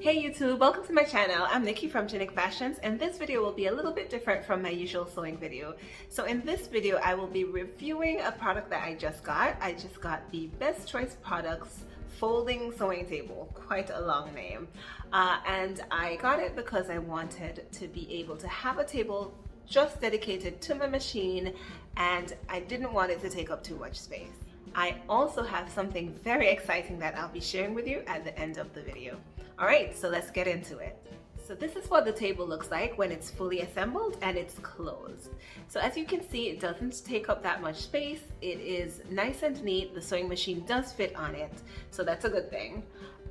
Hey YouTube, welcome to my channel. I'm Nikki from Genic Fashions, and this video will be a little bit different from my usual sewing video. So in this video, I will be reviewing a product that I just got. I just got the Best Choice Products folding sewing table, quite a long name. And I got it because I wanted to be able to have a table just dedicated to my machine, and I didn't want it to take up too much space. I also have something very exciting that I'll be sharing with you at the end of the video. All right, so let's get into it. So this is what the table looks like when it's fully assembled and it's closed. So as you can see, it doesn't take up that much space. It is nice and neat. The sewing machine does fit on it, so that's a good thing.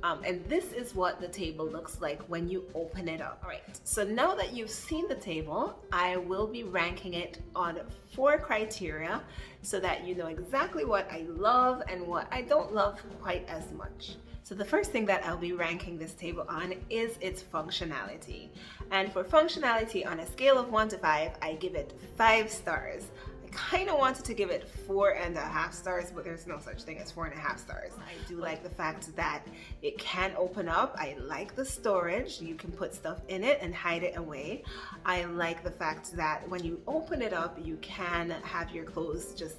And this is what the table looks like when you open it up. All right, so now that you've seen the table, I will be ranking it on 4 criteria so that you know exactly what I love and what I don't love quite as much. So the first thing that I'll be ranking this table on is its functionality. And for functionality, on a scale of 1 to 5, I give it 5 stars. I kind of wanted to give it 4.5 stars, but there's no such thing as 4.5 stars. I do like the fact that it can open up. I like the storage. You can put stuff in it and hide it away. I like the fact that when you open it up, you can have your clothes just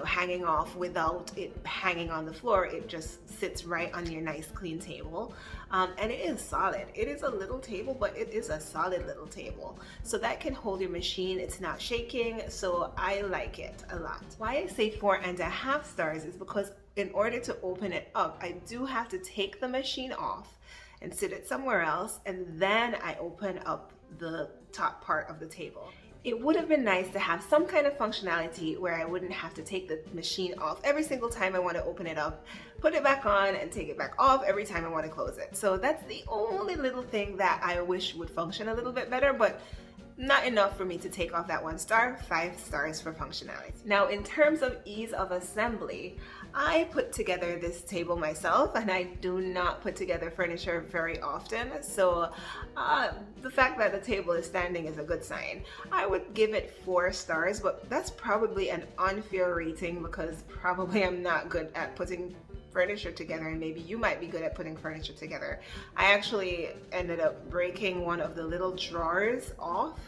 hanging off without it hanging on the floor. It just sits right on your nice clean table. And it is solid. It is a little table, but it is a solid little table. So that can hold your machine. It's not shaking. So I like it a lot. Why I say 4.5 stars is because in order to open it up, I do have to take the machine off and sit it somewhere else. And then I open up the top part of the table. It would have been nice to have some kind of functionality where I wouldn't have to take the machine off every single time I want to open it up, put it back on, and take it back off every time I want to close it. So that's the only little thing that I wish would function a little bit better, but not enough for me to take off that 1 star. 5 stars for functionality. Now, in terms of ease of assembly, I put together this table myself, and I do not put together furniture very often. So the fact that the table is standing is a good sign. I would give it 4 stars, but that's probably an unfair rating because probably I'm not good at putting furniture together, and maybe you might be good at putting furniture together. I actually ended up breaking one of the little drawers off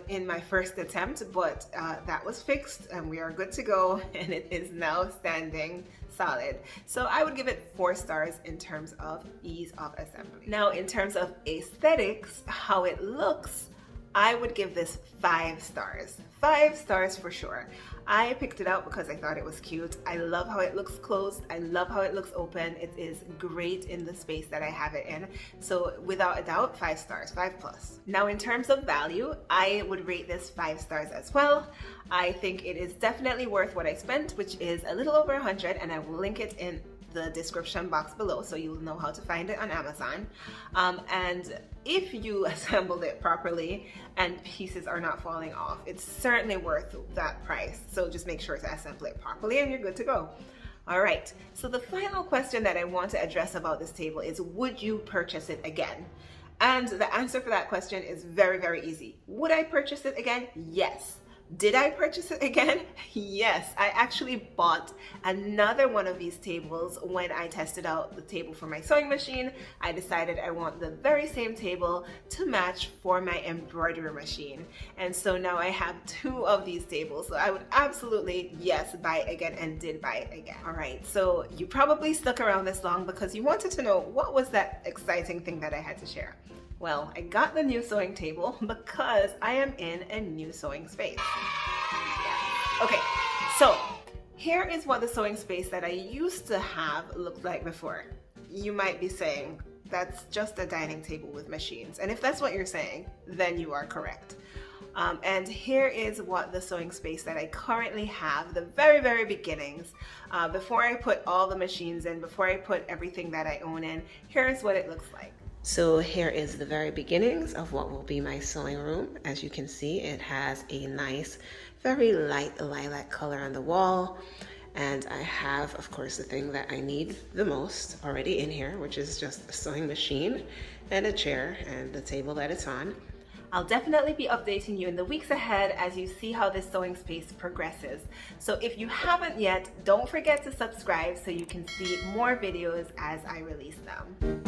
in my first attempt, but that was fixed and we are good to go, and it is now standing solid. So I would give it 4 stars in terms of ease of assembly. Now, in terms of aesthetics, how it looks, I would give this 5 stars. 5 stars for sure. I picked it out because I thought it was cute. I love how it looks closed. I love how it looks open. It is great in the space that I have it in. So without a doubt, 5 stars, 5+. Now, in terms of value, I would rate this 5 stars as well. I think it is definitely worth what I spent, which is a little over 100, and I will link it in the description box below so you'll know how to find it on Amazon. And if you assembled it properly and pieces are not falling off, it's certainly worth that price. So just make sure to assemble it properly and you're good to go. All right, so the final question that I want to address about this table is, would you purchase it again? And the answer for that question is very, very easy. Would I purchase it again? Yes. Did I purchase it again? Yes, I actually bought another one of these tables when I tested out the table for my sewing machine. I decided I want the very same table to match for my embroidery machine. And so now I have 2 of these tables. So I would absolutely, yes, buy it again, and did buy it again. All right, so you probably stuck around this long because you wanted to know what was that exciting thing that I had to share. Well, I got the new sewing table because I am in a new sewing space. Yeah. Okay, so here is what the sewing space that I used to have looked like before. You might be saying, that's just a dining table with machines. And if that's what you're saying, then you are correct. And here is what the sewing space that I currently have, the very, very beginnings, before I put all the machines in, before I put everything that I own in, here's what it looks like. So here is the very beginnings of what will be my sewing room. As you can see, it has a nice, very light lilac color on the wall. And I have, of course, the thing that I need the most already in here, which is just a sewing machine and a chair and the table that it's on. I'll definitely be updating you in the weeks ahead as you see how this sewing space progresses. So if you haven't yet, don't forget to subscribe so you can see more videos as I release them.